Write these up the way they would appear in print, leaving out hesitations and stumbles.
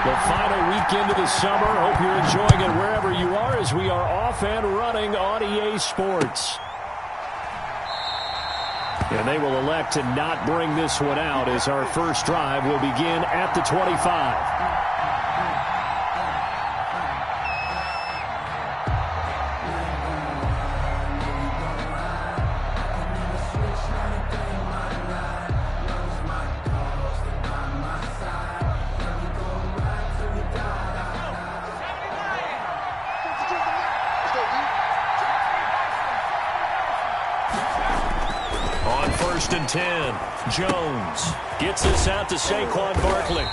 The final weekend of the summer. Hope you're enjoying it wherever you are as we are off and running on EA Sports. And they will elect to not bring this one out as our first drive will begin at the 25. And 10. Jones gets this out to Saquon Barkley.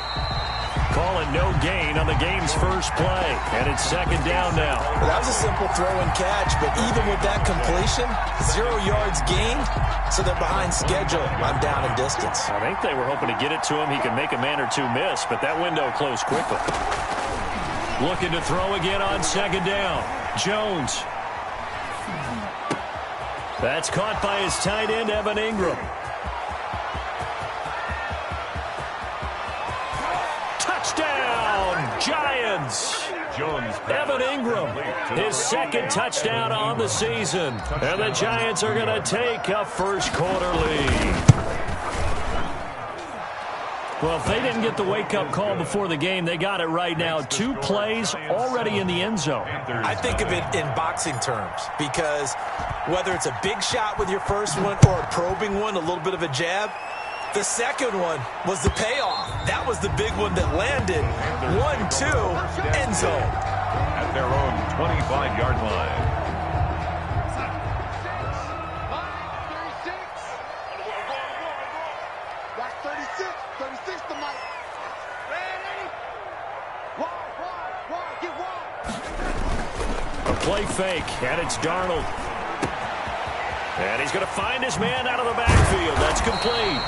Calling no gain on the game's first play. And it's second down now. Well, that was a simple throw and catch, but even with that completion, 0 yards gained, so they're behind schedule. I'm down in distance. I think they were hoping to get it to him. He could make a man or two miss, but that window closed quickly. Looking to throw again on second down. Jones. That's caught by his tight end, Evan Ingram. Touchdown, Giants! Evan Ingram, his second touchdown on the season. And the Giants are going to take a first-quarter lead. Well, if they didn't get the wake-up call before the game, they got it right now. 2 plays already in the end zone. I think of it in boxing terms because whether it's a big shot with your first one or a probing one, a little bit of a jab, the second one was the payoff. That was the big one that landed. 1-2, end zone. At their own 25-yard line. Play fake, and it's Darnold. And he's going to find his man out of the backfield. That's complete.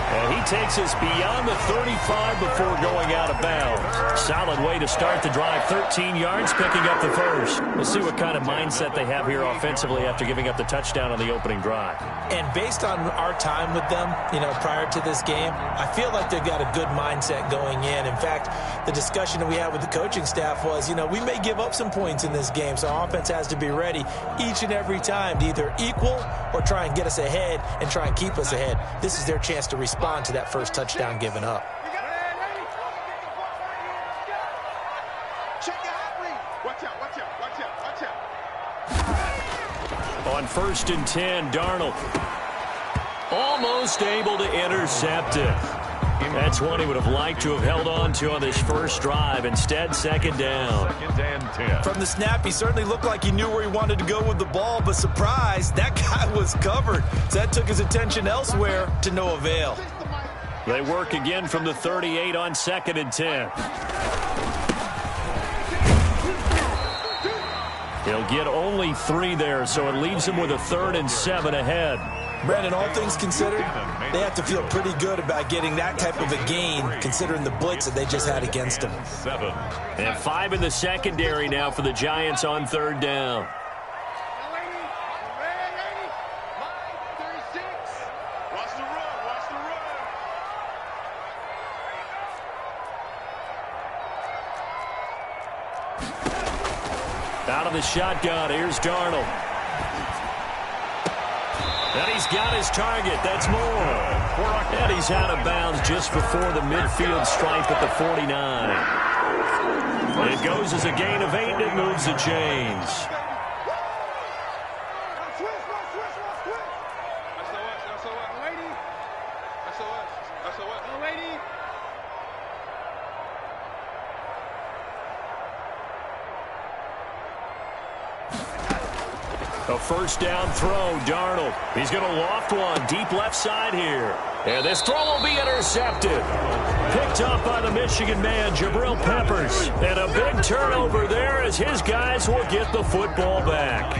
And he takes us beyond the 35 before going out of bounds. Solid way to start the drive. 13 yards, picking up the first. We'll see what kind of mindset they have here offensively after giving up the touchdown on the opening drive. And based on our time with them, prior to this game, I feel like they've got a good mindset going in. In fact, the discussion that we had with the coaching staff was, we may give up some points in this game, so our offense has to be ready each and every time to either equal or try and get us ahead and try and keep us ahead. This is their chance to respond to that first touchdown given up. On 1st and 10, Darnold almost able to intercept it. That's one he would have liked to have held on to on this first drive. Instead, second down. From the snap, he certainly looked like he knew where he wanted to go with the ball, but surprise, that guy was covered. So that took his attention elsewhere to no avail. They work again from the 38 on 2nd and 10. He'll get only 3 there, so it leaves him with a 3rd and 7 ahead. Brandon, all things considered, they have to feel pretty good about getting that type of a gain, considering the blitz that they just had against them. And 5 in the secondary now for the Giants on 3rd down. Out of the shotgun, here's Darnold. And he's got his target. That's more. And he's out of bounds just before the midfield stripe at the 49. It goes as a gain of 8, and it moves the chains. A first down throw, Darnold. He's going to loft one deep left side here. And this throw will be intercepted. Picked up by the Michigan man, Jabril Peppers. And a big turnover there as his guys will get the football back.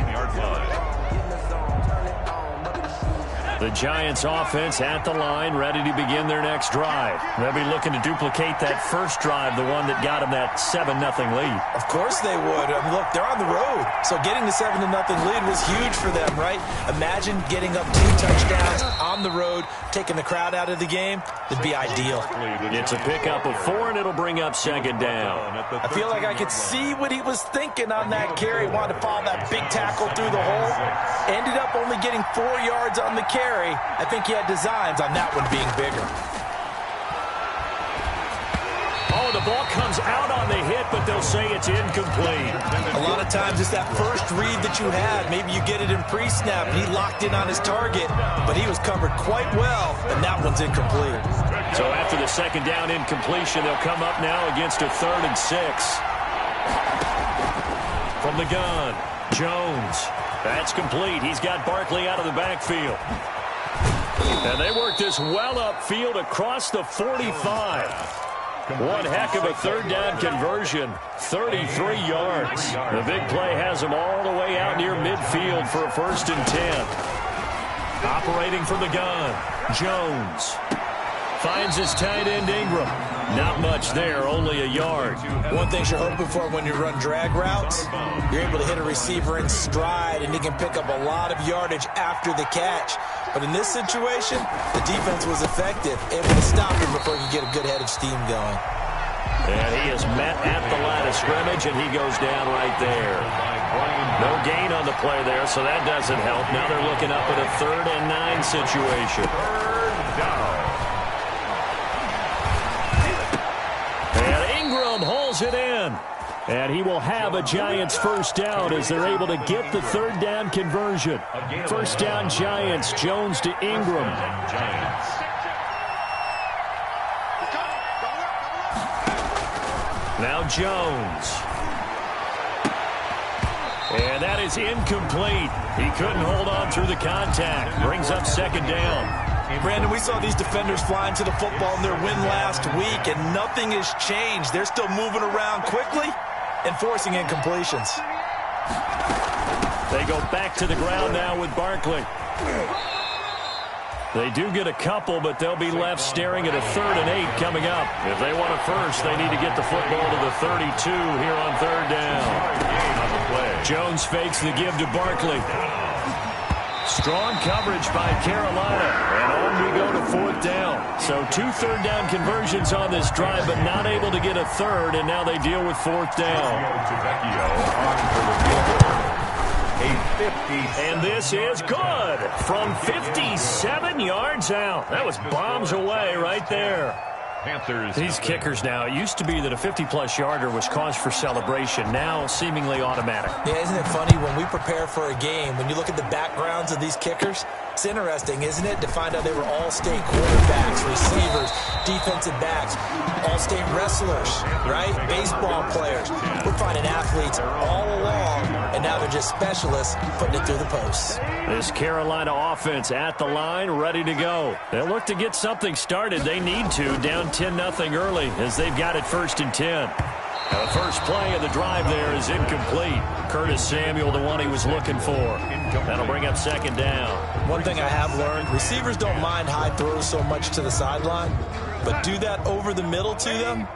The Giants offense at the line, ready to begin their next drive. They'll be looking to duplicate that first drive, the one that got them that 7-0 lead. Of course they would. I mean, look, they're on the road. So getting the 7-0 lead was huge for them, right? Imagine getting up 2 touchdowns on the road, taking the crowd out of the game. It'd be ideal. It's a pickup of 4, and it'll bring up second down. I feel like I could see what he was thinking on that carry. Wanted to follow that big tackle through the hole. Ended up only getting 4 yards on the carry. I think he had designs on that one being bigger. Oh, the ball comes out on the hit, but they'll say it's incomplete. A lot of times it's that first read that you had. Maybe you get it in pre-snap, and he locked in on his target, but he was covered quite well, and that one's incomplete. So after the second down incompletion, they'll come up now against a 3rd and 6. From the gun, Jones. That's complete. He's got Barkley out of the backfield. And they work this well upfield across the 45. One heck of a 3rd down conversion, 33 yards. The big play has them all the way out near midfield for a 1st and 10. Operating from the gun, Jones. Finds his tight end Ingram. Not much there, only a yard. One thing you're hoping for when you run drag routes, you're able to hit a receiver in stride, and he can pick up a lot of yardage after the catch. But in this situation, the defense was effective, able to stop him before he could get a good head of steam going. And he is met at the line of scrimmage, and he goes down right there. No gain on the play there, so that doesn't help. Now they're looking up at a 3rd and 9 situation. 3rd down. Hauls it in. And he will have a Giants 1st down as they're able to get the 3rd down conversion. 1st down Giants, Jones to Ingram. Now Jones. And that is incomplete. He couldn't hold on through the contact. Brings up 2nd down. Brandon, we saw these defenders flying to the football in their win last week, and nothing has changed. They're still moving around quickly and forcing incompletions. They go back to the ground now with Barkley. They do get a couple, but they'll be left staring at a 3rd and 8 coming up. If they want a first, they need to get the football to the 32 here on 3rd down. Jones fakes the give to Barkley. Strong coverage by Carolina, and on we go to 4th down. So 2 3rd down conversions on this drive, but not able to get a 3rd, and now they deal with 4th down. And this is good from 57 yards out. That was bombs away right there. Panthers. These kickers now, it used to be that a 50-plus yarder was cause for celebration. Now seemingly automatic. Yeah, isn't it funny when we prepare for a game, when you look at the backgrounds of these kickers, it's interesting, isn't it, to find out they were all-state quarterbacks, receivers, defensive backs, all-state wrestlers, right? Baseball players. We're finding athletes all along, and now they're just specialists putting it through the posts. This Carolina offense at the line, ready to go. They'll look to get something started. They need to, down 10-0 early, as they've got it 1st and 10. Now the first play of the drive there is incomplete. Curtis Samuel, the one he was looking for. That'll bring up 2nd down. One thing I have learned, receivers don't mind high throws so much to the sideline, but do that over the middle to them,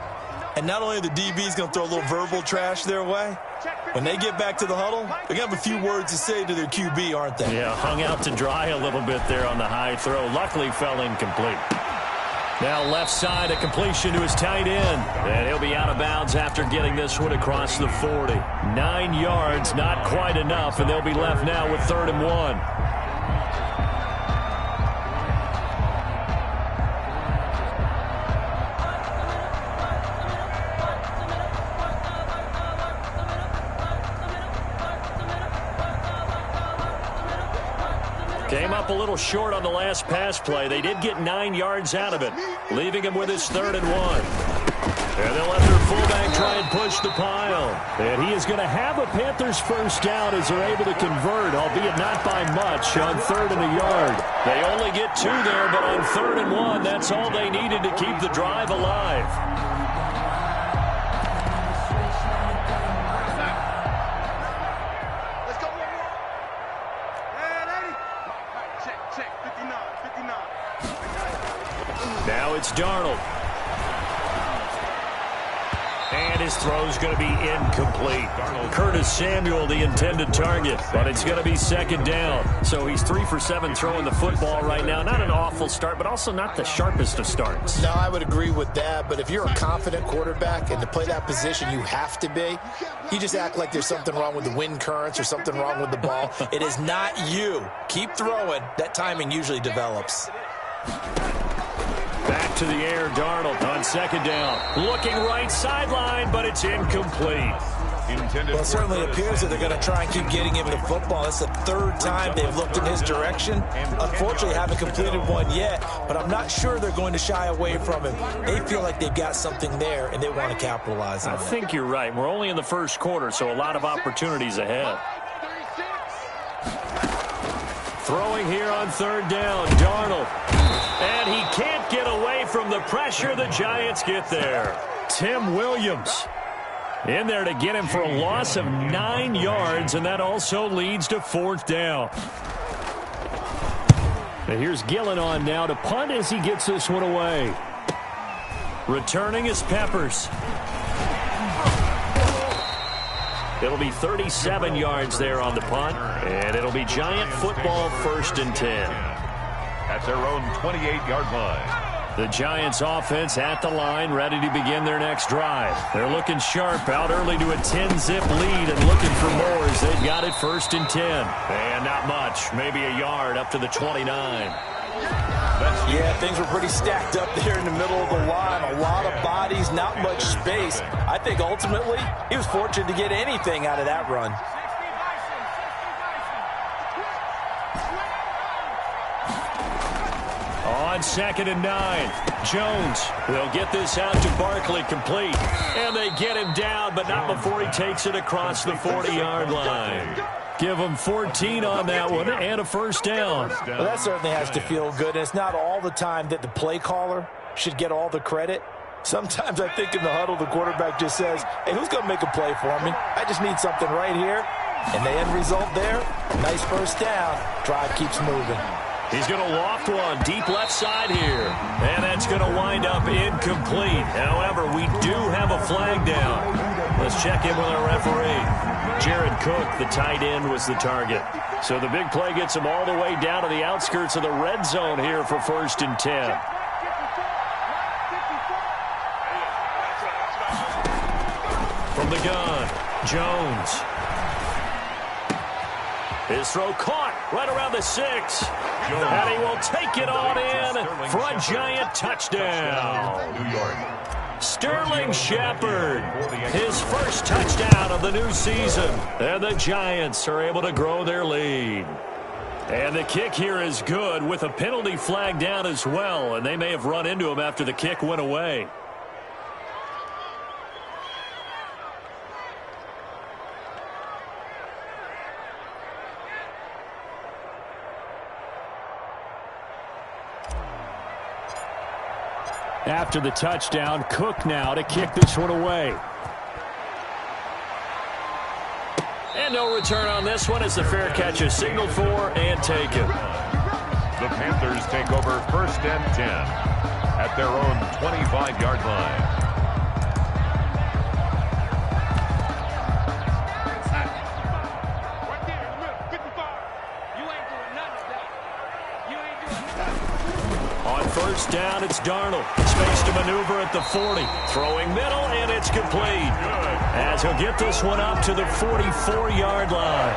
and not only are the DBs going to throw a little verbal trash their way, when they get back to the huddle, they're going to have a few words to say to their QB, aren't they? Yeah, hung out to dry a little bit there on the high throw. Luckily fell incomplete. Now left side, a completion to his tight end. And he'll be out of bounds after getting this one across the 40. 9 yards, not quite enough, and they'll be left now with 3rd and 1. Came up a little short on the last pass play. They did get 9 yards out of it, leaving him with his 3rd and 1. And they'll let their fullback try and push the pile. And he is going to have a Panthers 1st down as they're able to convert, albeit not by much, on 3rd and a yard. They only get 2 there, but on 3rd and 1, that's all they needed to keep the drive alive. Let's go one more. Hey, lady. Check, 59. it's Darnold. And his throw's going to be incomplete. Curtis Samuel, the intended target, but it's going to be second down. So he's 3 for 7 throwing the football right now. Not an awful start, but also not the sharpest of starts. No, I would agree with that, but if you're a confident quarterback and to play that position you have to be, you just act like there's something wrong with the wind currents or something wrong with the ball. It is not you. Keep throwing. That timing usually develops. Back to the air, Darnold on second down. Looking right sideline, but it's incomplete. Well, it certainly appears that they're going to try and keep getting him the football. That's the third time they've looked in his direction. Unfortunately, haven't completed one yet, but I'm not sure they're going to shy away from him. They feel like they've got something there, and they want to capitalize on it. I think you're right. We're only in the first quarter, so a lot of opportunities ahead. Throwing here on third down, Darnold. And he can't get away from the pressure. The Giants get there. Tim Williams in there to get him for a loss of 9 yards, and that also leads to fourth down. And here's Gillen on now to punt as he gets this one away. Returning is Peppers. It'll be 37 yards there on the punt, and it'll be Giant football, 1st and 10. At their own 28-yard line. The Giants offense at the line, ready to begin their next drive. They're looking sharp, out early to a 10-zip lead and looking for more as they've got it 1st and 10. And not much, maybe a yard up to the 29. Yeah, things were pretty stacked up there in the middle of the line. A lot of bodies, not much space. I think ultimately he was fortunate to get anything out of that run. On 2nd and 9, Jones will get this out to Barkley, complete. And they get him down, but not before he takes it across the 40-yard line. Give him 14 on that one and a first down. Well, that certainly has to feel good. And it's not all the time that the play caller should get all the credit. Sometimes I think in the huddle, the quarterback just says, hey, who's going to make a play for me? I just need something right here. And the end result there, nice first down. Drive keeps moving. He's going to loft one deep left side here. And that's going to wind up incomplete. However, we do have a flag down. Let's check in with our referee. Jared Cook, the tight end, was the target. So the big play gets him all the way down to the outskirts of the red zone here for 1st and 10. From the gun, Jones. His throw caught right around the 6. And he will take it on in for a Giant touchdown. New York. Sterling Shepard, his first touchdown of the new season. And the Giants are able to grow their lead. And the kick here is good with a penalty flag down as well. And they may have run into him after the kick went away. After the touchdown, Cook now to kick this one away. And no return on this one as the fair catch is signaled for and taken. The Panthers take over 1st and 10 at their own 25-yard line. First down, it's Darnold. Space to maneuver at the 40. Throwing middle, and it's complete. As he'll get this one up to the 44-yard line.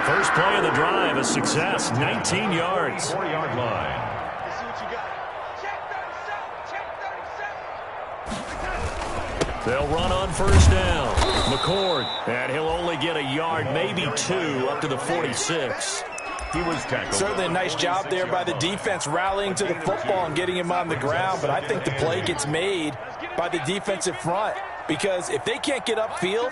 First play of the drive, a success, 19 yards. 40-yard line. They'll run on first down. McCord, and he'll only get a yard, maybe 2, up to the 46. He was tackled. Certainly a nice job there by the defense rallying to the football and getting him on the ground, but I think the play gets made by the defensive front. Because if they can't get upfield,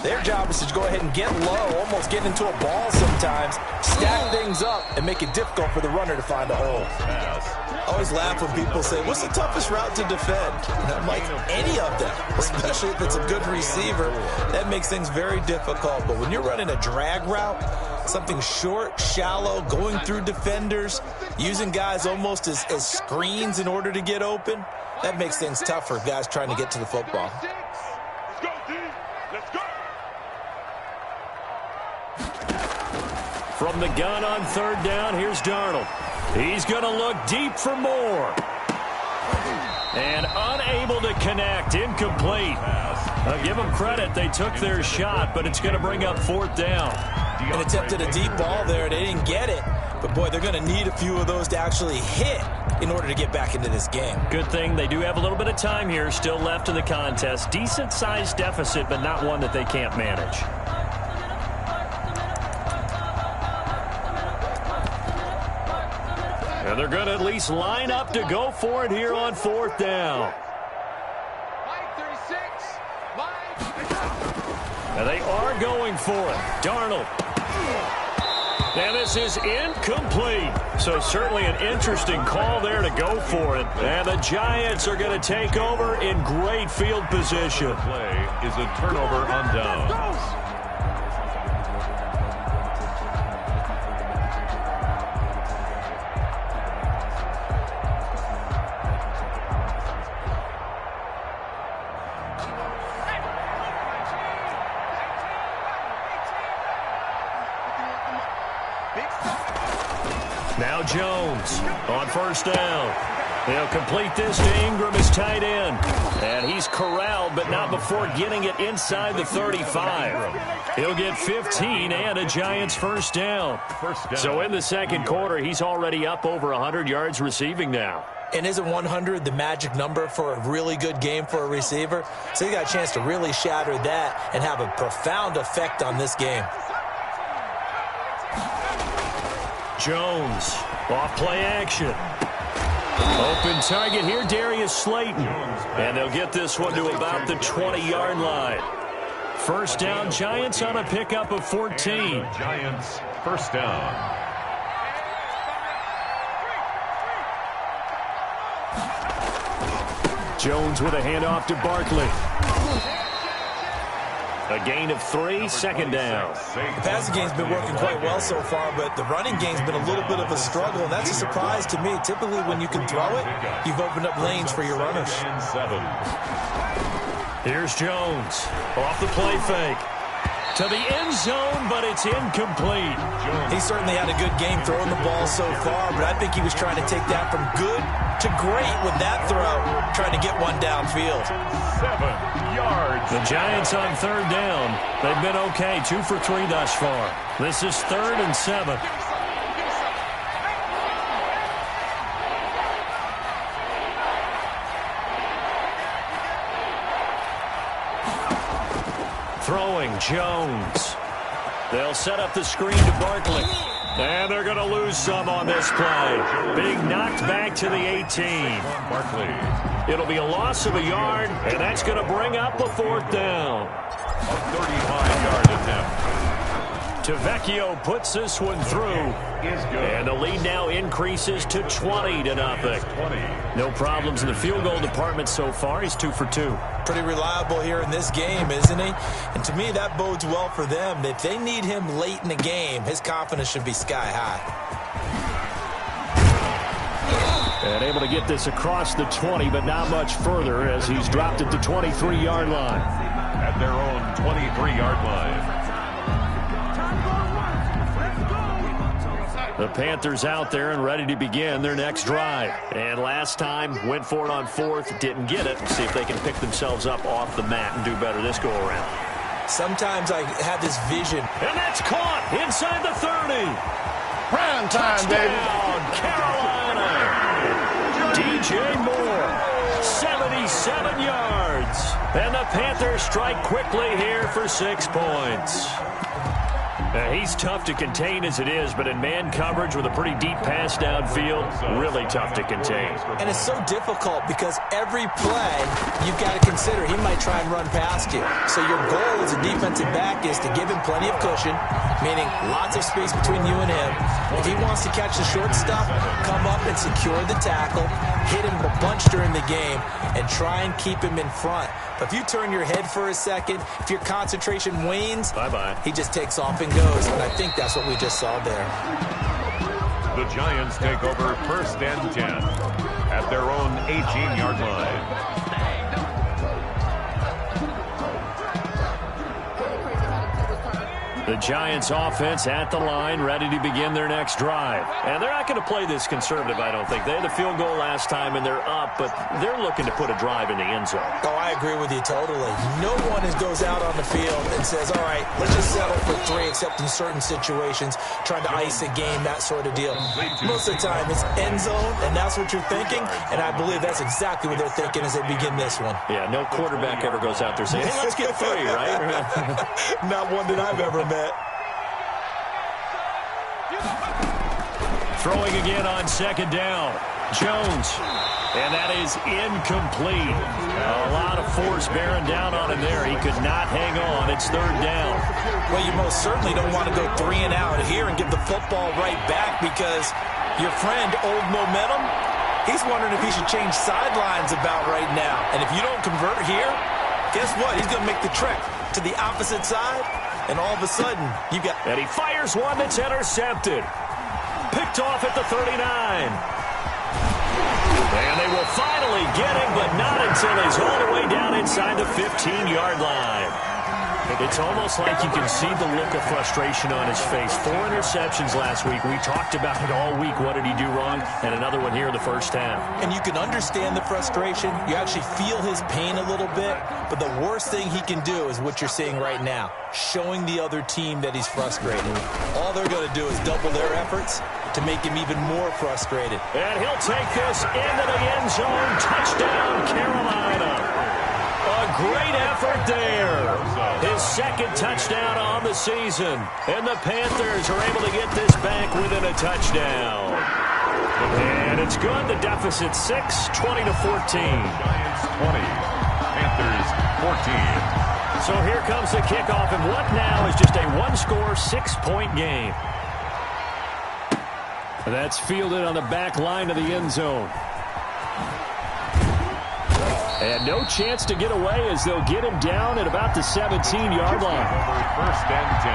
their job is to go ahead and get low, almost get into a ball sometimes, stack things up, and make it difficult for the runner to find a hole. I always laugh when people say, what's the toughest route to defend? And I'm like, any of them, especially if it's a good receiver. That makes things very difficult. But when you're running a drag route, something short, shallow, going through defenders, using guys almost as screens in order to get open, that makes things tough for guys trying to get to the football. From the gun on third down, here's Darnold. He's going to look deep for more. And unable to connect, incomplete. I'll give them credit, they took their shot, but it's going to bring up fourth down. And attempted a deep ball there, they didn't get it. But, boy, they're going to need a few of those to actually hit in order to get back into this game. Good thing they do have a little bit of time here still left in the contest. Decent-sized deficit, but not one that they can't manage. And they're going to at least line up to go for it here on fourth down. And they are going for it. Darnold. And this is incomplete. So certainly an interesting call there to go for it. And the Giants are going to take over in great field position. Play is a turnover on downs. Now Jones on first down. He'll complete this to Ingram, his tight end. And he's corralled, but not before getting it inside the 35. He'll get 15 and a Giants first down. So in the second quarter, he's already up over 100 yards receiving now. And isn't 100 the magic number for a really good game for a receiver? So he got a chance to really shatter that and have a profound effect on this game. Jones, off play action. Open target here, Darius Slayton. And they'll get this one to about the 20-yard line. First down, Giants on a pickup of 14. Giants, first down. Jones with a handoff to Barkley. A gain of 3, second down. The passing game's been working quite well so far, but the running game's been a little bit of a struggle, and that's a surprise to me. Typically, when you can throw it, you've opened up lanes for your runners. Here's Jones off the play fake. To the end zone, but it's incomplete. He certainly had a good game throwing the ball so far, but I think he was trying to take that from good to great with that throw, trying to get one downfield. 7 yards. The Giants on third down. They've been okay, 2 for 3 thus far. This is 3rd and 7. Throwing, Jones. They'll set up the screen to Barkley. And they're going to lose some on this play. Being knocked back to the 18. Barkley. It'll be a loss of a yard, and that's going to bring up a fourth down. A 35-yard attempt. Tavecchio puts this one through. And the lead now increases to 20-0. No problems in the field goal department so far. He's 2 for 2. Pretty reliable here in this game, isn't he? And to me, that bodes well for them. If they need him late in the game, his confidence should be sky high. And able to get this across the 20, but not much further as he's dropped at the 23-yard line. At their own 23-yard line. The Panthers out there and ready to begin their next drive. And last time, went for it on 4th, didn't get it. See if they can pick themselves up off the mat and do better this go-around. Sometimes I have this vision. And that's caught inside the 30. Prime time, Touchdown, Carolina. DJ Moore, 77 yards. And the Panthers strike quickly here for 6 points. He's tough to contain as it is, but in man coverage with a pretty deep pass downfield, really tough to contain. And it's so difficult because every play you've got to consider he might try and run past you. So your goal as a defensive back is to give him plenty of cushion, meaning lots of space between you and him. If he wants to catch the short stuff, come up and secure the tackle, hit him a bunch during the game, and try and keep him in front. But if you turn your head for a second, if your concentration wanes, bye-bye. He just takes off and goes. And I think that's what we just saw there. The Giants take over 1st and 10 at their own 18-yard line. The Giants offense at the line, ready to begin their next drive. And they're not going to play this conservative, I don't think. They had a field goal last time, and they're up, but they're looking to put a drive in the end zone. Oh, I agree with you totally. No one goes out on the field and says, all right, let's just settle for 3, except in certain situations, trying to ice a game, that sort of deal. Most of the time, it's end zone, and that's what you're thinking, and I believe that's exactly what they're thinking as they begin this one. Yeah, no quarterback ever goes out there saying, hey, let's get 3, right? Not one that I've ever met. Throwing again on 2nd down. Jones. And that is incomplete. A lot of force bearing down on him there. He could not hang on. It's 3rd down. Well, you most certainly don't want to go 3 and out here and give the football right back because your friend, Old Momentum, he's wondering if he should change sidelines about right now. And if you don't convert here, guess what? He's going to make the trek to the opposite side, and all of a sudden, you got... And he fires one that's intercepted. Picked off at the 39. And they will finally get him, but not until he's all the way down inside the 15-yard line. It's almost like you can see the look of frustration on his face. 4 interceptions last week. We talked about it all week. What did he do wrong? And another one here in the first half. And you can understand the frustration. You actually feel his pain a little bit. But the worst thing he can do is what you're seeing right now, showing the other team that he's frustrated. All they're going to do is double their efforts to make him even more frustrated. And he'll take this into the end zone. Touchdown, Carolina. A great effort there. His 2nd touchdown on the season. And the Panthers are able to get this back within a touchdown. And it's good. The deficit 6, 20-14. Giants 20, Panthers 14. So here comes the kickoff, and what now is just a one-score, 6-point game. That's fielded on the back line of the end zone. And no chance to get away as they'll get him down at about the 17-yard line. Over 1st and 10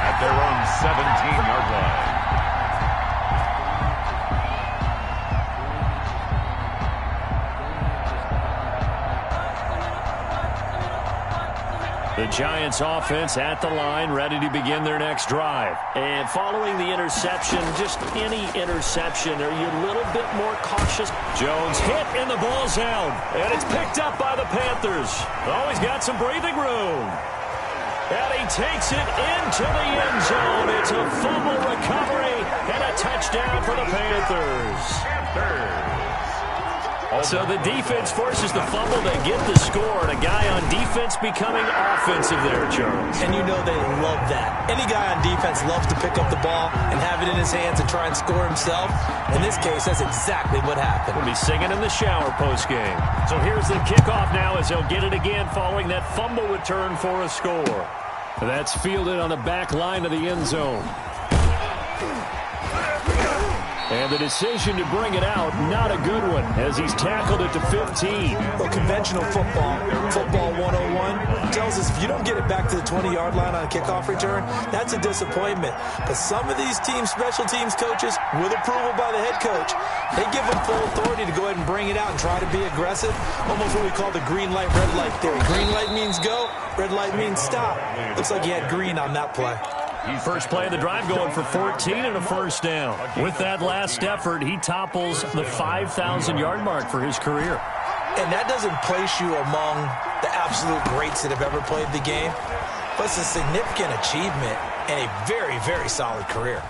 at their own 17-yard line. The Giants offense at the line, ready to begin their next drive. And following the interception, just any interception, are you a little bit more cautious? Jones hit in the ball zone, and it's picked up by the Panthers. Oh, he's got some breathing room. And he takes it into the end zone. It's a fumble recovery and a touchdown for the Panthers. So the defense forces the fumble. They get the score. And a guy on defense becoming offensive there, Charles. And you know they love that. Any guy on defense loves to pick up the ball and have it in his hands and try and score himself. In this case, that's exactly what happened. We'll be singing in the shower post-game. So here's the kickoff now as they'll get it again following that fumble return for a score. That's fielded on the back line of the end zone. And the decision to bring it out, not a good one, as he's tackled it to 15. Well, conventional football 101, tells us if you don't get it back to the 20-yard line on a kickoff return, that's a disappointment. But some of these teams, special teams coaches, with approval by the head coach, they give them full authority to go ahead and bring it out and try to be aggressive, almost what we call the green light, red light theory. Green light means go, red light means stop. Looks like he had green on that play. First play of the drive going for 14 and a first down. With that last effort, he topples the 5,000-yard mark for his career. And that doesn't place you among the absolute greats that have ever played the game, but it's a significant achievement and a very, very solid career.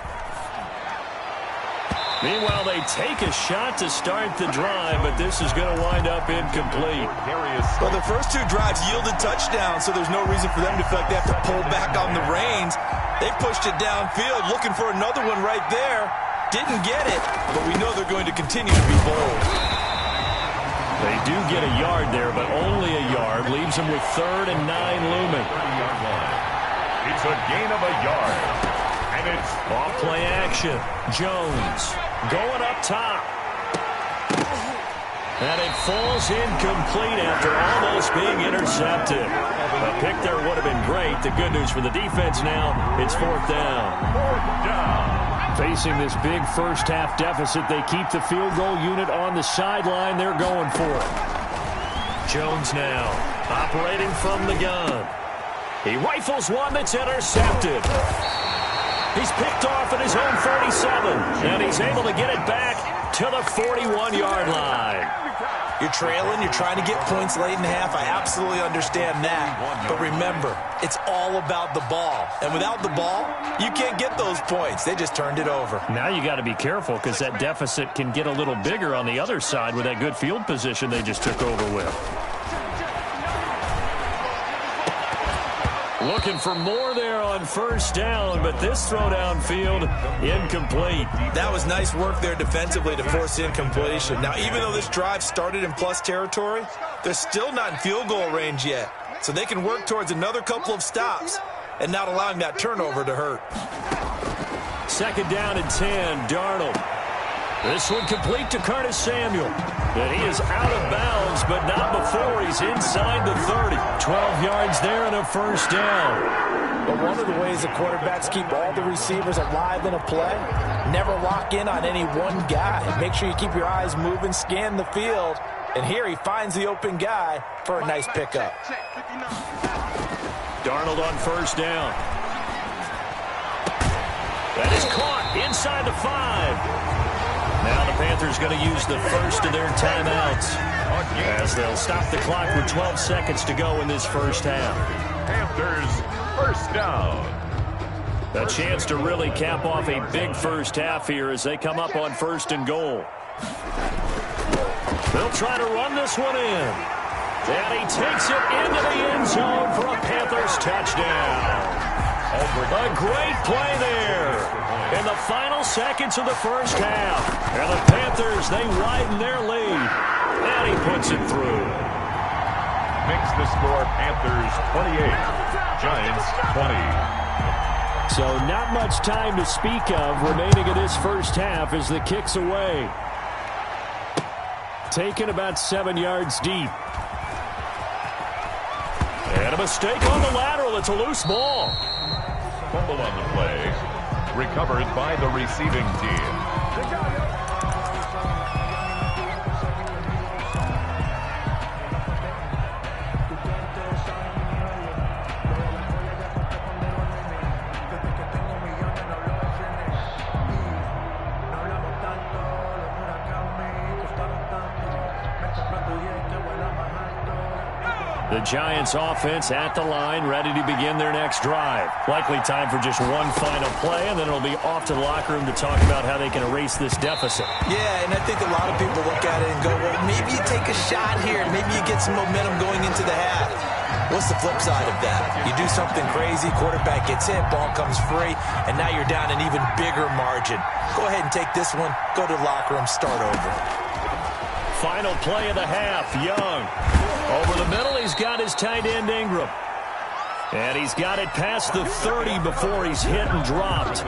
Meanwhile, they take a shot to start the drive, but this is going to wind up incomplete. Well, the first two drives yielded touchdowns, so there's no reason for them to feel like they have to pull back on the reins. They pushed it downfield, looking for another one right there. Didn't get it, but we know they're going to continue to be bold. They do get a yard there, but only a yard. Leaves them with 3rd and 9 looming. 30-yard line. It's a gain of a yard. And it's off-play action. Jones going up top. And it falls incomplete after almost being intercepted. A pick there would have been great. The good news for the defense now, it's 4th down. 4th down. Facing this big first-half deficit, they keep the field goal unit on the sideline. They're going for it. Jones now operating from the gun. He rifles one that's intercepted. He's picked off at his own 47, and he's able to get it back to the 41-yard line. You're trailing, you're trying to get points late in the half. I absolutely understand that. But remember, it's all about the ball. And without the ball, you can't get those points. They just turned it over. Now you got to be careful because that deficit can get a little bigger on the other side with that good field position they just took over with. Looking for more there on 1st down, but this throw downfield, incomplete. That was nice work there defensively to force incompletion. Now, even though this drive started in plus territory, they're still not in field goal range yet. So they can work towards another couple of stops and not allowing that turnover to hurt. 2nd down and 10, Darnold. This one complete to Curtis Samuel. And he is out of bounds, but not before he's inside the 30. 12 yards there and a 1st down. But one of the ways the quarterbacks keep all the receivers alive in a play, never lock in on any one guy. Make sure you keep your eyes moving, scan the field. And here he finds the open guy for a nice pickup. Darnold on 1st down. That is caught inside the 5. Now the Panthers going to use the first of their timeouts as they'll stop the clock with 12 seconds to go in this first half. Panthers 1st down. A chance to really cap off a big first half here as they come up on 1st and goal. They'll try to run this one in. And he takes it into the end zone for a Panthers touchdown. A great play there in the final seconds of the first half. And the Panthers, they widen their lead. And he puts it through. Makes the score Panthers 28, Giants 20. So not much time to speak of remaining in this first half as the kick's away. Taken about 7 yards deep. And a mistake on the lateral. It's a loose ball. Fumble on the play. Recovered by the receiving team. The Giants offense at the line, ready to begin their next drive. Likely time for just one final play, and then it'll be off to the locker room to talk about how they can erase this deficit. Yeah, and I think a lot of people look at it and go, well, maybe you take a shot here. Maybe you get some momentum going into the half. What's the flip side of that? You do something crazy, quarterback gets hit, ball comes free, and now you're down an even bigger margin. Go ahead and take this one, go to the locker room, start over. Final play of the half, Young. Over the middle, he's got his tight end Ingram. And he's got it past the 30 before he's hit and dropped.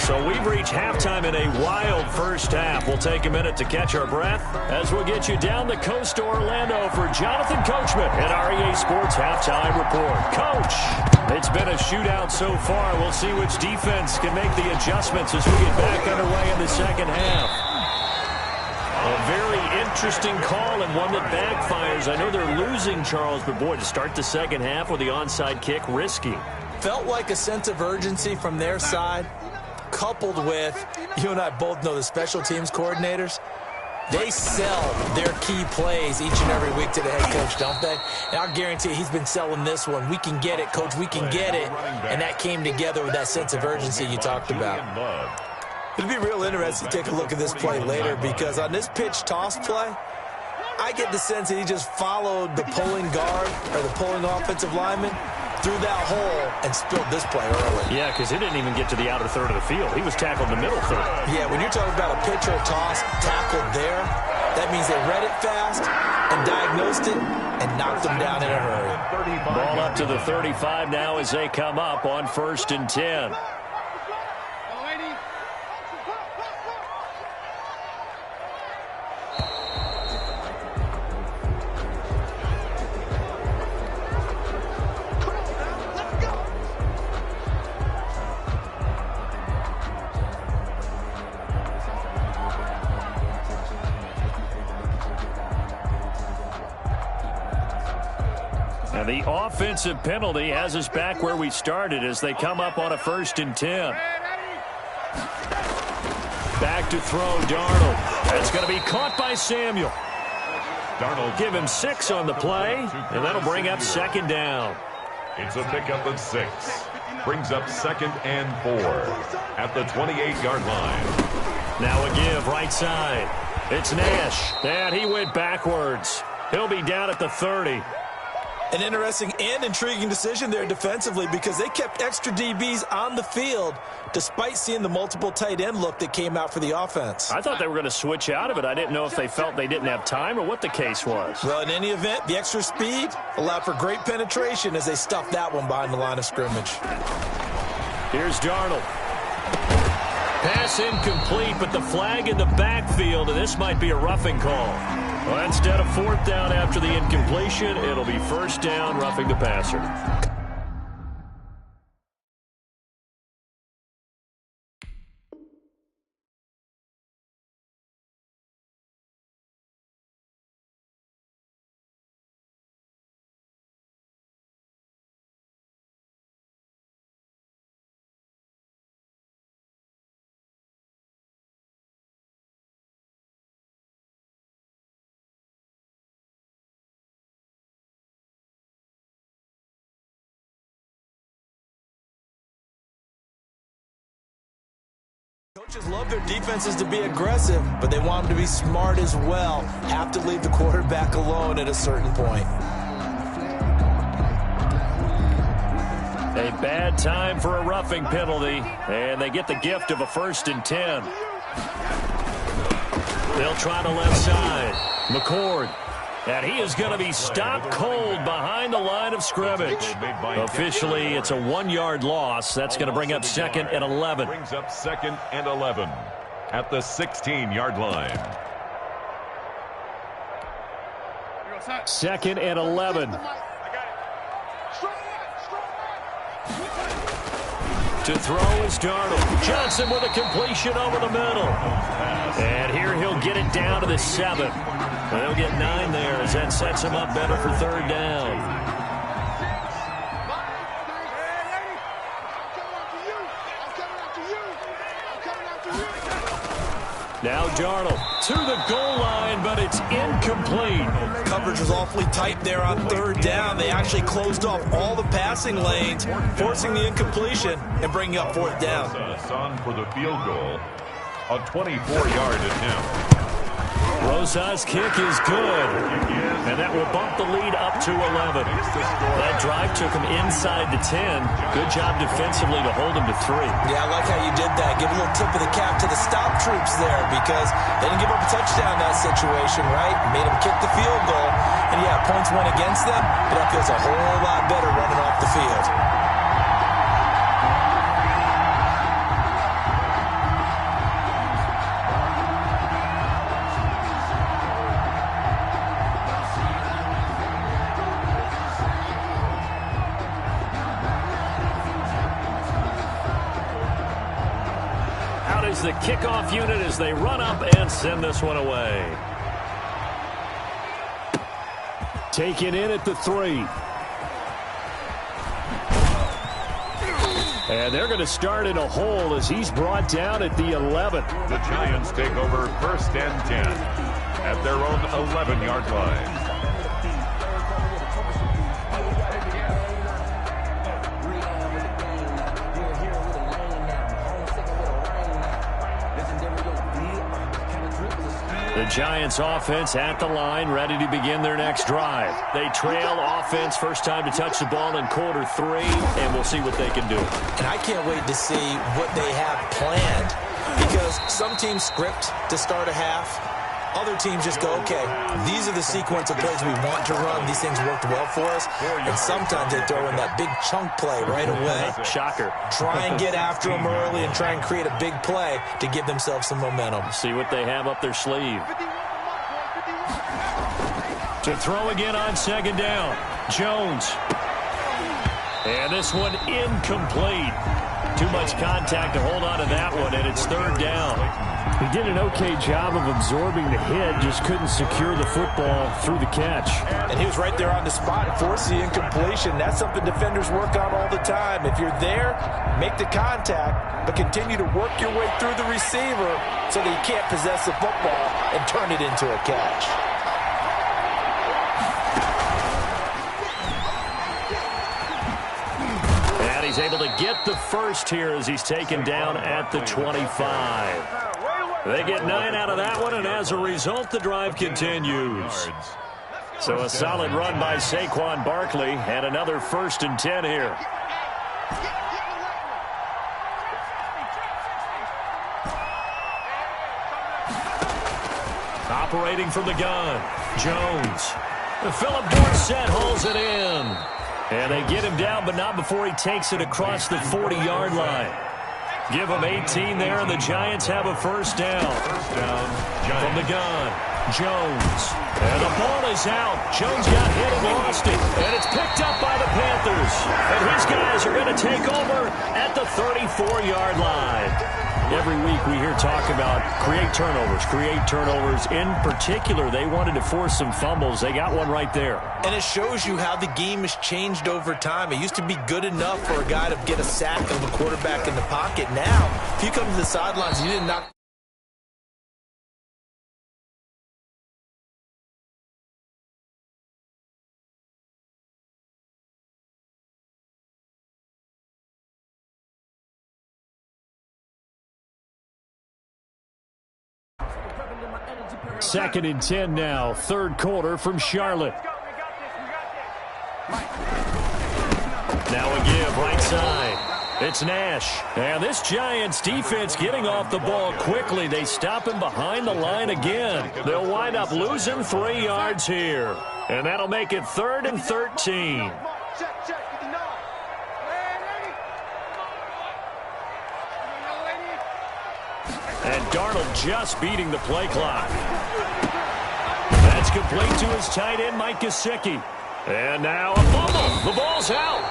So we've reached halftime in a wild first half. We'll take a minute to catch our breath as we'll get you down the coast to Orlando for Jonathan Coachman at REA Sports Halftime Report. Coach, it's been a shootout so far. We'll see which defense can make the adjustments as we get back underway in the second half. A very interesting call and one that backfires. I know they're losing, Charles, but boy, to start the second half with the onside kick, risky. Felt like a sense of urgency from their side, coupled with, you and I both know the special teams coordinators, they sell their key plays each and every week to the head coach, don't they? And I guarantee you he's been selling this one. We can get it, coach, we can get it. And that came together with that sense of urgency you talked about. It'll be real interesting to take a look at this play later because on this pitch toss play, I get the sense that he just followed the pulling guard or the pulling offensive lineman through that hole and spilled this play early. Yeah, because he didn't even get to the outer third of the field. He was tackled in the middle third. Yeah, when you're talking about a pitch or a toss tackled there, that means they read it fast and diagnosed it and knocked them down in a hurry. Ball up to the 35 now as they come up on 1st and 10. And the offensive penalty has us back where we started as they come up on a 1st and 10. Back to throw, Darnold. That's going to be caught by Samuel. Darnold. Give him 6 on the play, and that'll bring up 2nd down. It's a pickup of 6. Brings up 2nd and 4 at the 28-yard line. Now a give right side. It's Nash. And he went backwards. He'll be down at the 30. An interesting and intriguing decision there defensively because they kept extra DBs on the field despite seeing the multiple tight end look that came out for the offense. I thought they were going to switch out of it. I didn't know if they felt they didn't have time or what the case was. Well, in any event, the extra speed allowed for great penetration as they stuffed that one behind the line of scrimmage. Here's Darnold. Pass incomplete, but the flag in the backfield, and this might be a roughing call. Well, instead of 4th down after the incompletion, it'll be 1st down, roughing the passer. Coaches love their defenses to be aggressive, but they want them to be smart as well. Have to leave the quarterback alone at a certain point. A bad time for a roughing penalty, and they get the gift of a 1st and 10. They'll try the left side. McCord. And he is going to be stopped cold behind the line of scrimmage. Officially, it's a 1-yard loss. That's going to bring up 2nd and 11. Brings up 2nd and 11 at the 16-yard line. 2nd and 11. To throw is Darnold. Johnson with a completion over the middle. And here he'll get it down to the 7. They'll get 9 there as that sets him up better for 3rd down. Now Darnold to the goal line, but it's incomplete. Coverage was awfully tight there on 3rd down. They actually closed off all the passing lanes, forcing the incompletion and bringing up 4th down. On for the field goal, a 24-yard attempt. Rosa's kick is good, and that will bump the lead up to 11. That drive took him inside the 10. Good job defensively to hold him to 3. Yeah, I like how you did that. Give a little tip of the cap to the stop troops there because they didn't give up a touchdown in that situation, right? Made them kick the field goal, and yeah, points went against them, but that feels a whole lot better running off the field. The kickoff unit as they run up and send this one away. Taken in at the 3. And they're going to start in a hole as he's brought down at the 11. The Giants take over 1st and 10 at their own 11-yard line. The Giants offense at the line, ready to begin their next drive. They trail offense, first time to touch the ball in quarter 3, and we'll see what they can do. And I can't wait to see what they have planned, because some teams script to start a half. Other teams just go, okay, these are the sequence of plays we want to run. These things worked well for us. And sometimes they throw in that big chunk play right away. Shocker. Try and get after them early and try and create a big play to give themselves some momentum. See what they have up their sleeve. To throw again on second down. Jones. And this one incomplete. Too much contact to hold on to that one, and it's third down. He did an okay job of absorbing the hit, just couldn't secure the football through the catch. And he was right there on the spot and forced the incompletion. That's something defenders work on all the time. If you're there, make the contact, but continue to work your way through the receiver so that you can't possess the football and turn it into a catch. And he's able to get the first here as he's taken down at the 25. They get 9 out of that one, and as a result, the drive continues. So a solid run by Saquon Barkley, and another 1st and 10 here. Operating from the gun, Jones. Philip Dorsett holds it in. And they get him down, but not before he takes it across the 40-yard line. Give them 18 there, and the Giants have a first down. First down, From the gun, Jones. And the ball is out. Jones got hit and lost it. And it's picked up by the Panthers. And his guys are going to take over at the 34-yard line. Every week we hear talk about create turnovers. In particular, they wanted to force some fumbles. They got one right there. And it shows you how the game has changed over time. It used to be good enough for a guy to get a sack of a quarterback in the pocket. Now, if you come to the sidelines, you didn't knock. Second and 10 now, third quarter from Charlotte. Now a give, right side. It's Nash. And this Giants defense getting off the ball quickly. They stop him behind the line again. They'll wind up losing 3 yards here. And that'll make it 3rd and 13. And Darnold just beating the play clock. That's complete to his tight end, Mike Gesicki. And now a fumble. The ball's out.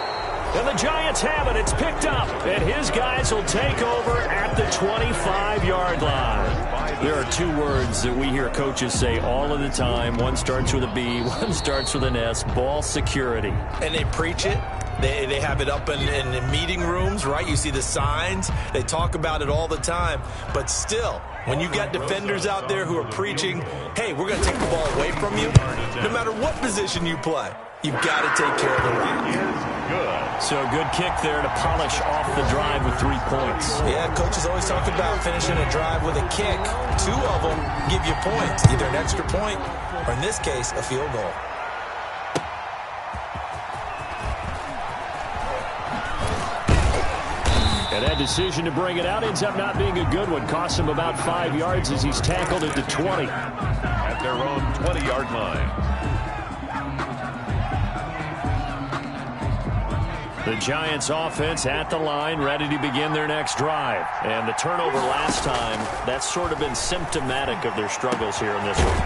And the Giants have it. It's picked up. And his guys will take over at the 25-yard line. There are 2 words that we hear coaches say all of the time. One starts with a B, one starts with an S. Ball security. And they preach it. They have it up in meeting rooms, right? You see the signs. They talk about it all the time. But still, when you got defenders out there who are preaching, hey, we're going to take the ball away from you, no matter what position you play, you've got to take care of the rock. So a good kick there to polish off the drive with 3 points. Yeah, coaches always talk about finishing a drive with a kick. 2 of them give you points, either an extra point or, in this case, a field goal. And that decision to bring it out ends up not being a good one. Costs him about 5 yards as he's tackled at the 20. At their own 20-yard line. The Giants offense at the line, ready to begin their next drive. And the turnover last time, that's sort of been symptomatic of their struggles here in this one.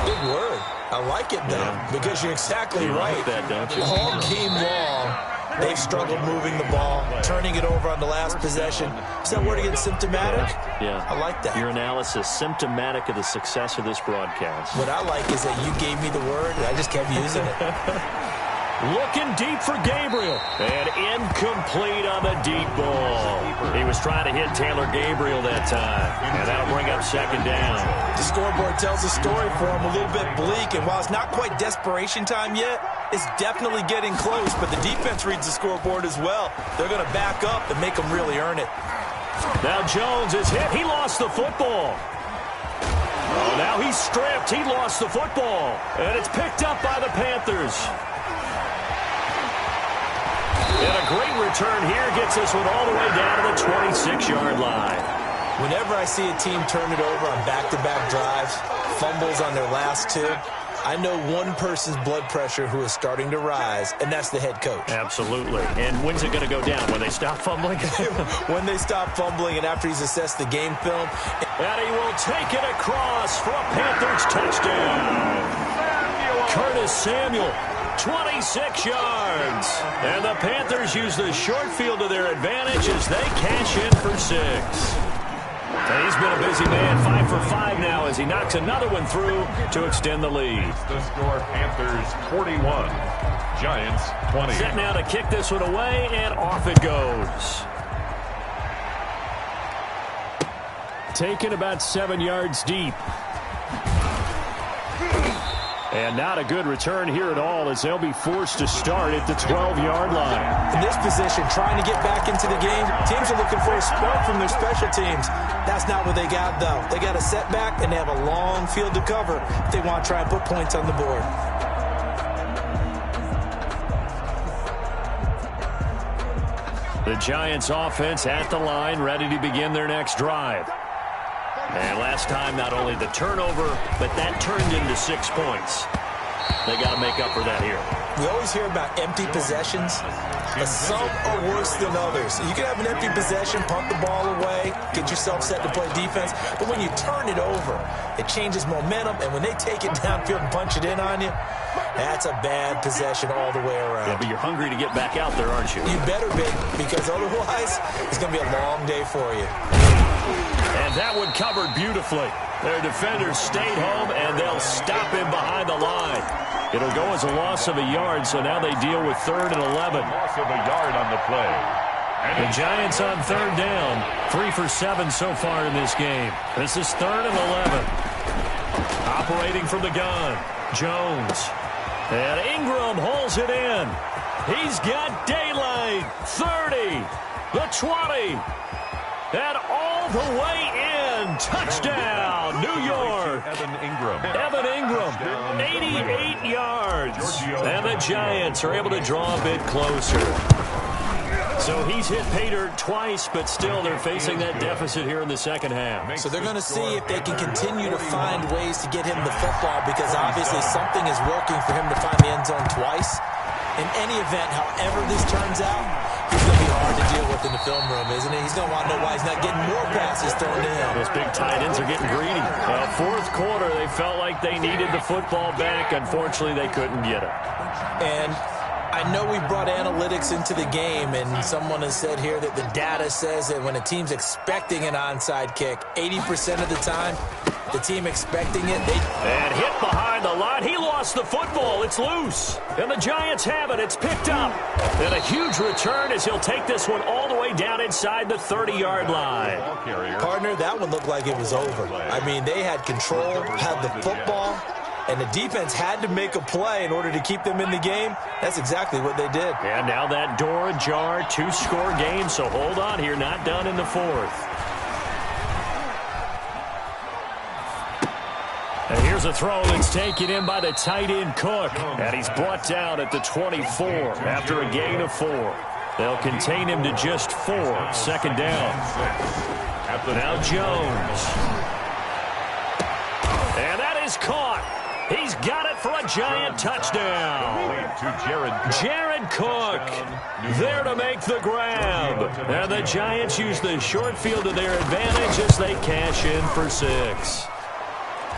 Good word. I like it, though, because you're exactly right. Like that, don't you? All game long, they've struggled moving the ball, turning it over on the last possession. Is that word again, symptomatic? Yeah. I like that. Your analysis, symptomatic of the success of this broadcast. What I like is that you gave me the word, and I just kept using it. Looking deep for Gabriel. And incomplete on the deep ball. He was trying to hit Taylor Gabriel that time. And that'll bring up second down. The scoreboard tells a story for him, a little bit bleak. And while it's not quite desperation time yet, it's definitely getting close. But the defense reads the scoreboard as well. They're going to back up and make them really earn it. Now Jones is hit. He lost the football. Oh, now Now he's stripped. He lost the football. And it's picked up by the Panthers. And a great return here gets this one all the way down to the 26-yard line. Whenever I see a team turn it over on back-to-back drives, fumbles on their last two, I know one person's blood pressure who is starting to rise, and that's the head coach. Absolutely. And when's it going to go down? When they stop fumbling? When they stop fumbling and after he's assessed the game film. And he will take it across for a Panthers touchdown. Curtis Samuel, 26 yards. And the Panthers use the short field to their advantage as they cash in for 6. And he's been a busy man, 5 for 5 now as he knocks another one through to extend the lead. The score, Panthers 41, Giants 20. Set now to kick this one away, and off it goes. Taken about 7 yards deep. And not a good return here at all as they'll be forced to start at the 12-yard line. In this position, trying to get back into the game, teams are looking for a spark from their special teams. That's not what they got, though. They got a setback, and they have a long field to cover if they want to try and put points on the board. The Giants offense at the line, ready to begin their next drive. And last time, not only the turnover, but that turned into 6 points. They got to make up for that here. We always hear about empty possessions, but some are worse than others. You can have an empty possession, punt the ball away, get yourself set to play defense, but when you turn it over, it changes momentum, and when they take it downfield and punch it in on you, that's a bad possession all the way around. Yeah, but you're hungry to get back out there, aren't you? You better be, because otherwise, it's going to be a long day for you. And that one covered beautifully. Their defenders stayed home, and they'll stop him behind the line. It'll go as a loss of a yard, so now they deal with 3rd and 11. Loss of a yard on the play. And the Giants on 3rd down. 3 for 7 so far in this game. This is 3rd and 11. Operating from the gun, Jones. And Ingram holds it in. He's got daylight. 30, the 20. And all the way in. Touchdown, New York. Evan Ingram, 88 yards. And the Giants are able to draw a bit closer. So he's hit pay dirt twice, but still they're facing that deficit here in the second half. So they're going to see if they can continue to find ways to get him the football, because obviously something is working for him to find the end zone twice. In any event, however this turns out, he's going to be hard to deal with in the film room, isn't he? He's going to want to know why he's not getting more passes thrown to him. Those big tight ends are getting greedy. Fourth quarter, they felt like they needed the football back. Unfortunately, they couldn't get it. And I know we brought analytics into the game, and someone has said here that the data says that when a team's expecting an onside kick, 80% of the time, the team expecting it, and hit behind the line. He lost the football. It's loose. And the Giants have it. It's picked up. And a huge return as he'll take this one all the way down inside the 30-yard line. Partner, that one looked like it was over. I mean, they had control, had the football, and the defense had to make a play in order to keep them in the game. That's exactly what they did. And now that door ajar, 2-score game, so hold on here, not done in the fourth. And here's a throw that's taken in by the tight end Cook. And he's brought down at the 24 after a gain of 4. They'll contain him to just 4. Second down. Now Jones. And that is caught. He's got it for a Giant touchdown. Jared Cook there to make the grab. And the Giants use the short field to their advantage as they cash in for 6.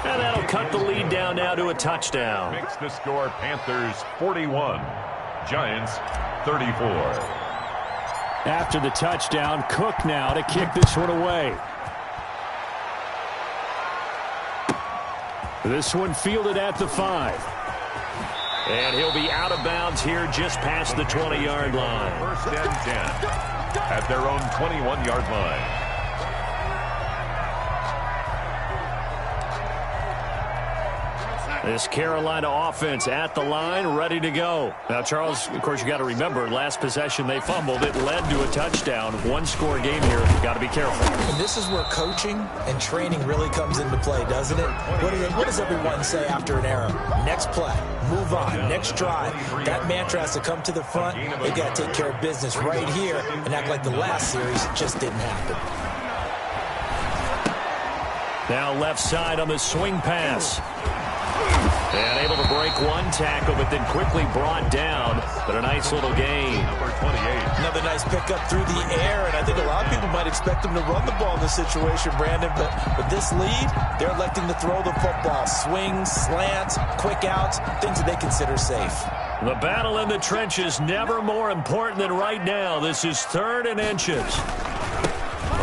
And that'll cut the lead down now to a touchdown. Makes the score Panthers 41, Giants 34. After the touchdown, Cook now to kick this one away. This one fielded at the 5. And he'll be out of bounds here just past the 20-yard line. 1st and 10 at their own 21-yard line. This Carolina offense at the line, ready to go. Now, Charles, of course, you got to remember, last possession they fumbled. It led to a touchdown. One-score game here. Got to be careful. And this is where coaching and training really comes into play, doesn't it? What does everyone say after an error? Next play, move on, next drive. That mantra has to come to the front. They got to take care of business right here and act like the last series just didn't happen. Now left side on the swing pass. And able to break one tackle, but then quickly brought down. But a nice little gain. Number 28. Another nice pickup through the air, and I think a lot of people might expect them to run the ball in this situation, Brandon. But with this lead, they're electing to throw the football. Swings, slants, quick outs, things that they consider safe. The battle in the trenches never more important than right now. This is 3rd and inches.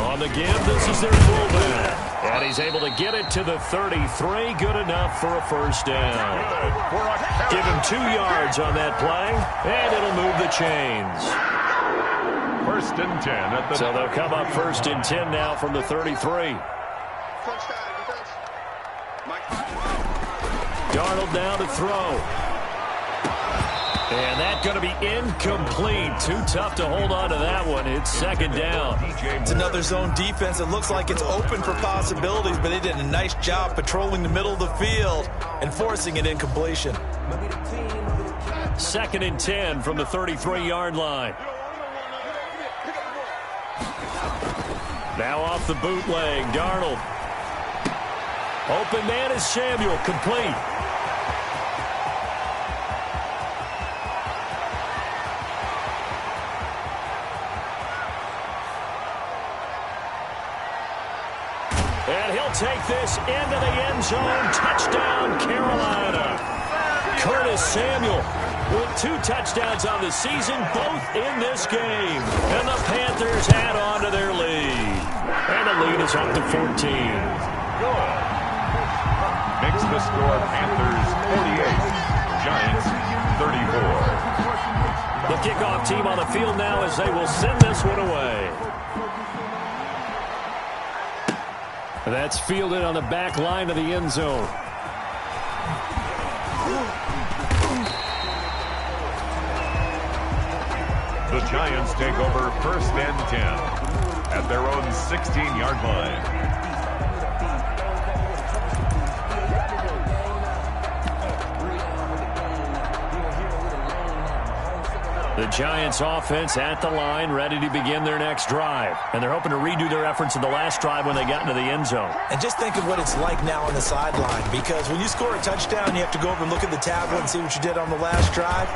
On the give, this is their fullback. And he's able to get it to the 33. Good enough for a first down. Give him 2 yards on that play, and it'll move the chains. 1st and 10 at the... So they'll come up 1st and 10 now from the 33. Darnold now to throw. And that's going to be incomplete. Too tough to hold on to that one. It's 2nd down. It's another zone defense. It looks like it's open for possibilities, but they did a nice job patrolling the middle of the field and forcing an incompletion. 2nd and 10 from the 33-yard line. Now off the bootleg, Darnold. Open man is Samuel, complete. And he'll take this into the end zone. Touchdown, Carolina. Curtis Samuel with 2 touchdowns on the season, both in this game. And the Panthers add on to their lead. And the lead is up to 14. Makes the score Panthers 48, Giants 34. The kickoff team on the field now as they will send this one away. That's fielded on the back line of the end zone. The Giants take over 1st and 10 at their own 16-yard line. The Giants offense at the line, ready to begin their next drive. And they're hoping to redo their efforts in the last drive when they got into the end zone. And just think of what it's like now on the sideline, because when you score a touchdown, you have to go over and look at the tablet and see what you did on the last drive.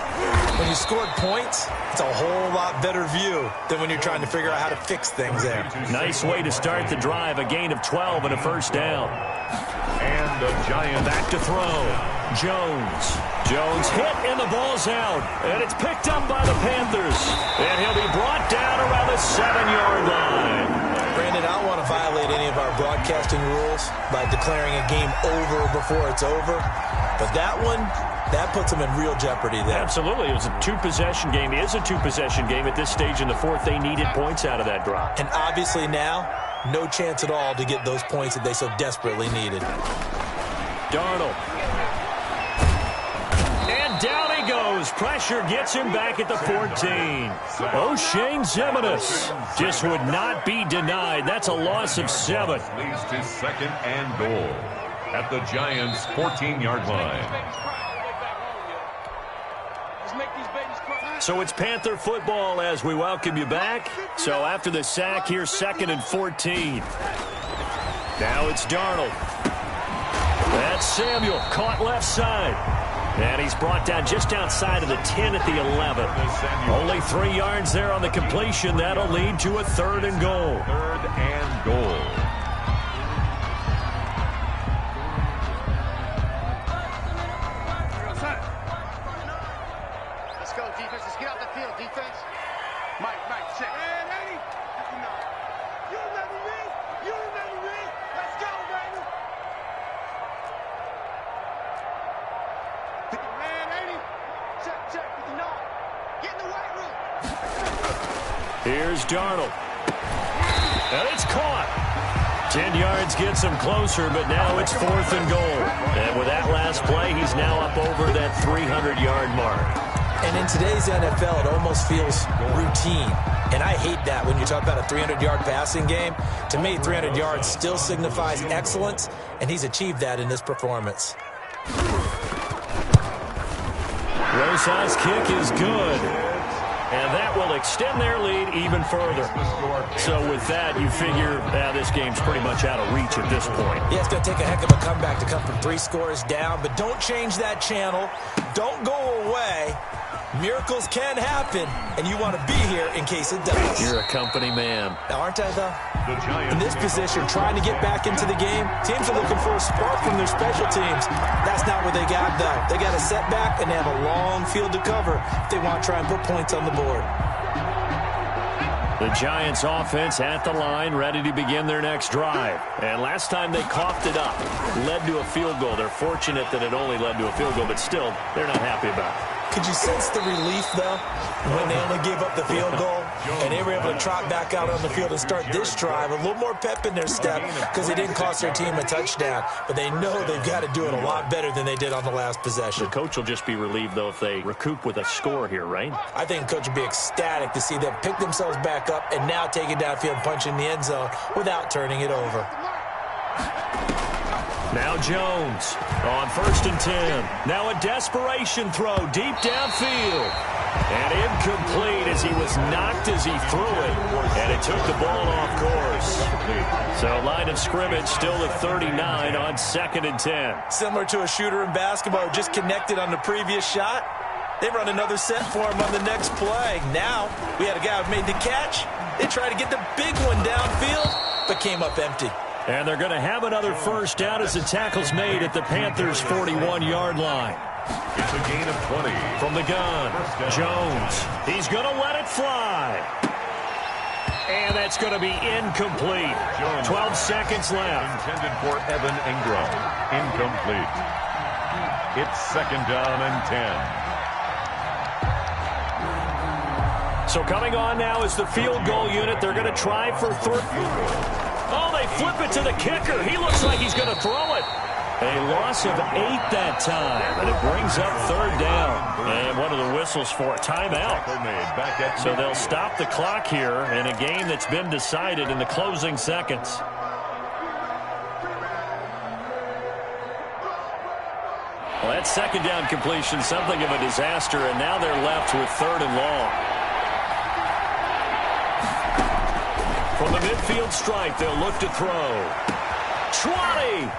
When you scored points, it's a whole lot better view than when you're trying to figure out how to fix things there. Nice way to start the drive, a gain of 12 and a first down. And the Giants back to throw. Jones hit and the ball's out. And it's picked up by the Panthers. And he'll be brought down around the 7-yard line. Brandon, I don't want to violate any of our broadcasting rules by declaring a game over before it's over. But that one, that puts them in real jeopardy there. Absolutely. It was a 2-possession game. It is a 2-possession game at this stage in the 4th. They needed points out of that drop. And obviously now, no chance at all to get those points that they so desperately needed. Darnold. And down he goes. Pressure gets him back at the 14. O'Shane Ximines just would not be denied. That's a loss of 7. leads to 2nd and goal at the Giants' 14-yard line. So it's Panther football as we welcome you back. So after the sack, here's 2nd and 14. Now it's Darnold. That's Samuel, caught left side. And he's brought down just outside of the 10 at the 11. Only 3 yards there on the completion. That'll lead to a 3rd and goal. 3rd and goal. Let's go, defense. Let's get out the field, defense. Mike, check. You remember me? Let's go, baby. Man, 80. Check, 59. Get in the weight room. Here's Darnold. And it's caught. 10 yards gets him closer, but now it's 4th and goal. And with that last play, he's now up over that 300-yard mark. And in today's NFL, it almost feels routine. And I hate that when you talk about a 300-yard passing game. To me, 300 yards still signifies excellence, and he's achieved that in this performance. Rosas' kick is good. And that will extend their lead even further. So with that, you figure this game's pretty much out of reach at this point. Yeah, it's going to take a heck of a comeback to come from 3 scores down, but don't change that channel. Don't go away. Miracles can happen, and you want to be here in case it does. You're a company man. Now, aren't I, though? In this position, trying to get back into the game, teams are looking for a spark from their special teams. That's not what they got, though. They got a setback, and they have a long field to cover if they want to try and put points on the board. The Giants offense at the line, ready to begin their next drive. And last time they coughed it up, led to a field goal. They're fortunate that it only led to a field goal, but still, they're not happy about it. Could you sense the relief, though, when they only gave up the field goal and they were able to trot back out on the field and start this drive? A little more pep in their step because they didn't cost their team a touchdown, but they know they've got to do it a lot better than they did on the last possession. The coach will just be relieved, though, if they recoup with a score here, right? I think the coach would be ecstatic to see them pick themselves back up and now take it downfield and punch in the end zone without turning it over. Now Jones on 1st and 10. Now a desperation throw deep downfield. And incomplete as he was knocked as he threw it. And it took the ball off course. So line of scrimmage still at 39 on 2nd and 10. Similar to a shooter in basketball who just connected on the previous shot. They run another set for him on the next play. Now we had a guy who made the catch. They tried to get the big one downfield, but came up empty. And they're going to have another first down as the tackle's made at the Panthers' 41-yard line. It's a gain of 20. From the gun, Jones. He's going to let it fly. And that's going to be incomplete. 12 seconds left. Intended for Evan Ingram. Incomplete. It's 2nd down and 10. So coming on now is the field goal unit. They're going to try for 3. Oh, they flip it to the kicker. He looks like he's going to throw it. A loss of 8 that time, and it brings up 3rd down. And one of the whistles for a timeout. So they'll stop the clock here in a game that's been decided in the closing seconds. Well, that 2nd down completion, something of a disaster, and now they're left with 3rd and long. From the midfield stripe, they'll look to throw. 20!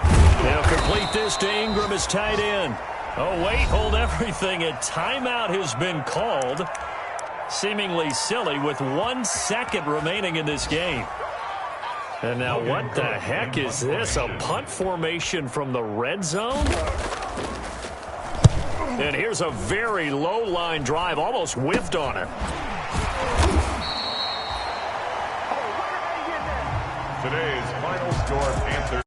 They'll complete this to Ingram as tight end. Oh, wait, hold everything. A timeout has been called. Seemingly silly with 1 second remaining in this game. And now what the heck is this? A punt formation from the red zone? And here's a very low-line drive, almost whiffed on it. Today's final score, Panthers.